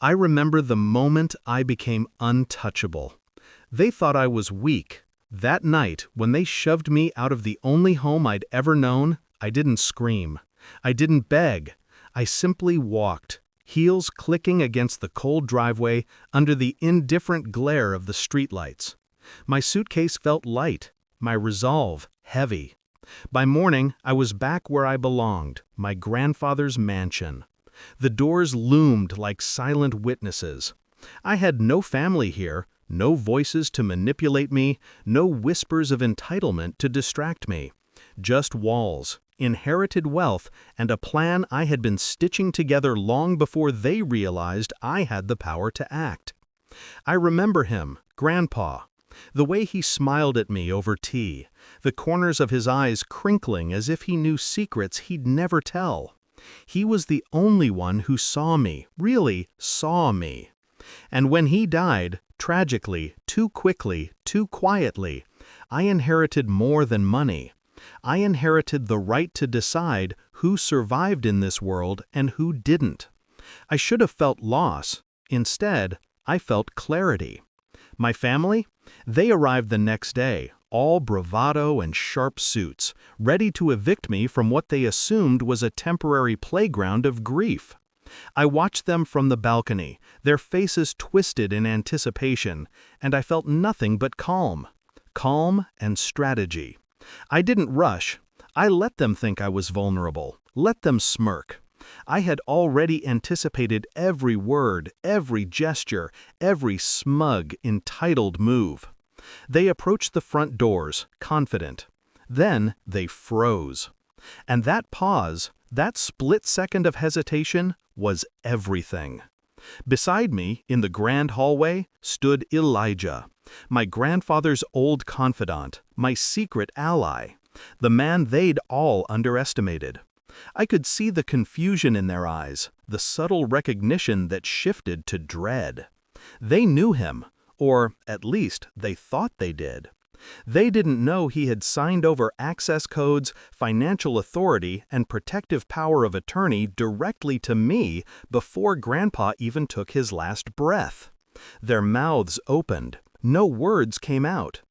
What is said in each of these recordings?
I remember the moment I became untouchable. They thought I was weak. That night, when they shoved me out of the only home I'd ever known, I didn't scream. I didn't beg. I simply walked, heels clicking against the cold driveway under the indifferent glare of the streetlights. My suitcase felt light, my resolve heavy. By morning, I was back where I belonged, my grandfather's mansion. The doors loomed like silent witnesses. I had no family here, no voices to manipulate me, no whispers of entitlement to distract me. Just walls, inherited wealth, and a plan I had been stitching together long before they realized I had the power to act. I remember him, Grandpa. The way he smiled at me over tea, the corners of his eyes crinkling as if he knew secrets he'd never tell. He was the only one who saw me, really saw me. And when he died, tragically, too quickly, too quietly, I inherited more than money. I inherited the right to decide who survived in this world and who didn't. I should have felt loss. Instead, I felt clarity. My family? They arrived the next day, all bravado and sharp suits, ready to evict me from what they assumed was a temporary playground of grief. I watched them from the balcony, their faces twisted in anticipation, and I felt nothing but calm. Calm and strategy. I didn't rush. I let them think I was vulnerable, let them smirk. I had already anticipated every word, every gesture, every smug, entitled move. They approached the front doors, confident. Then they froze. And that pause, that split second of hesitation, was everything. Beside me, in the grand hallway, stood Elijah, my grandfather's old confidant, my secret ally, the man they'd all underestimated. I could see the confusion in their eyes, the subtle recognition that shifted to dread. They knew him, or at least they thought they did. They didn't know he had signed over access codes, financial authority, and protective power of attorney directly to me before Grandpa even took his last breath. Their mouths opened. No words came out.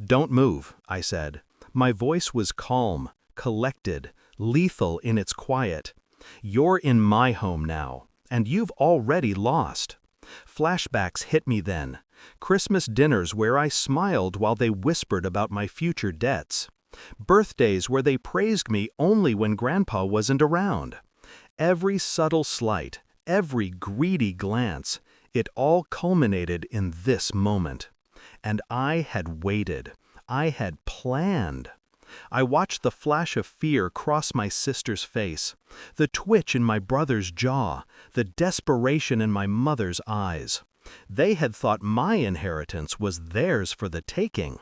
"Don't move," I said. My voice was calm, collected, lethal in its quiet. "You're in my home now, and you've already lost." Flashbacks hit me then. Christmas dinners where I smiled while they whispered about my future debts. Birthdays where they praised me only when Grandpa wasn't around. Every subtle slight, every greedy glance, it all culminated in this moment. And I had waited. I had planned. I watched the flash of fear cross my sister's face, the twitch in my brother's jaw, the desperation in my mother's eyes. They had thought my inheritance was theirs for the taking.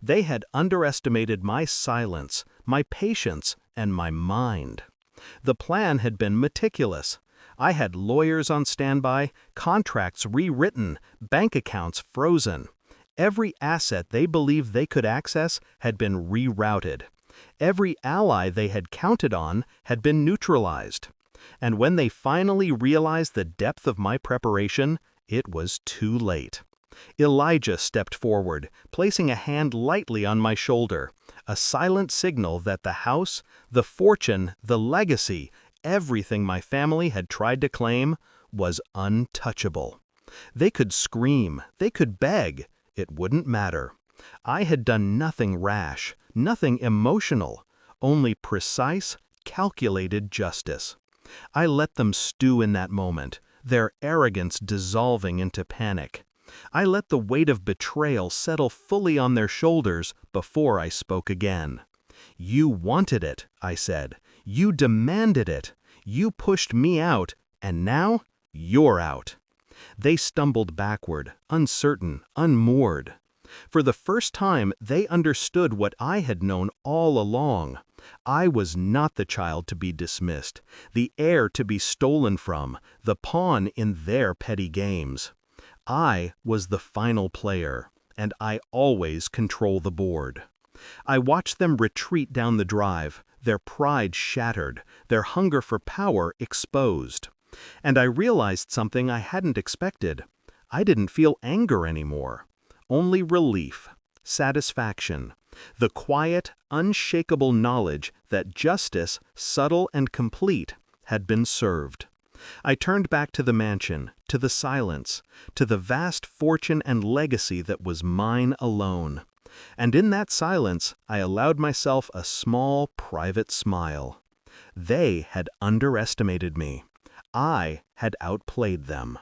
They had underestimated my silence, my patience, and my mind. The plan had been meticulous. I had lawyers on standby, contracts rewritten, bank accounts frozen. Every asset they believed they could access had been rerouted. Every ally they had counted on had been neutralized. And when they finally realized the depth of my preparation, it was too late. Elijah stepped forward, placing a hand lightly on my shoulder, a silent signal that the house, the fortune, the legacy, everything my family had tried to claim, was untouchable. They could scream, they could beg. It wouldn't matter. I had done nothing rash, nothing emotional, only precise, calculated justice. I let them stew in that moment, their arrogance dissolving into panic. I let the weight of betrayal settle fully on their shoulders before I spoke again. "You wanted it," I said. "You demanded it. You pushed me out, and now you're out." They stumbled backward, uncertain, unmoored. For the first time, they understood what I had known all along. I was not the child to be dismissed, the heir to be stolen from, the pawn in their petty games. I was the final player, and I always control the board. I watched them retreat down the drive, their pride shattered, their hunger for power exposed. And I realized something I hadn't expected. I didn't feel anger anymore. Only relief, satisfaction, the quiet, unshakable knowledge that justice, subtle and complete, had been served. I turned back to the mansion, to the silence, to the vast fortune and legacy that was mine alone. And in that silence, I allowed myself a small, private smile. They had underestimated me. I had outplayed them.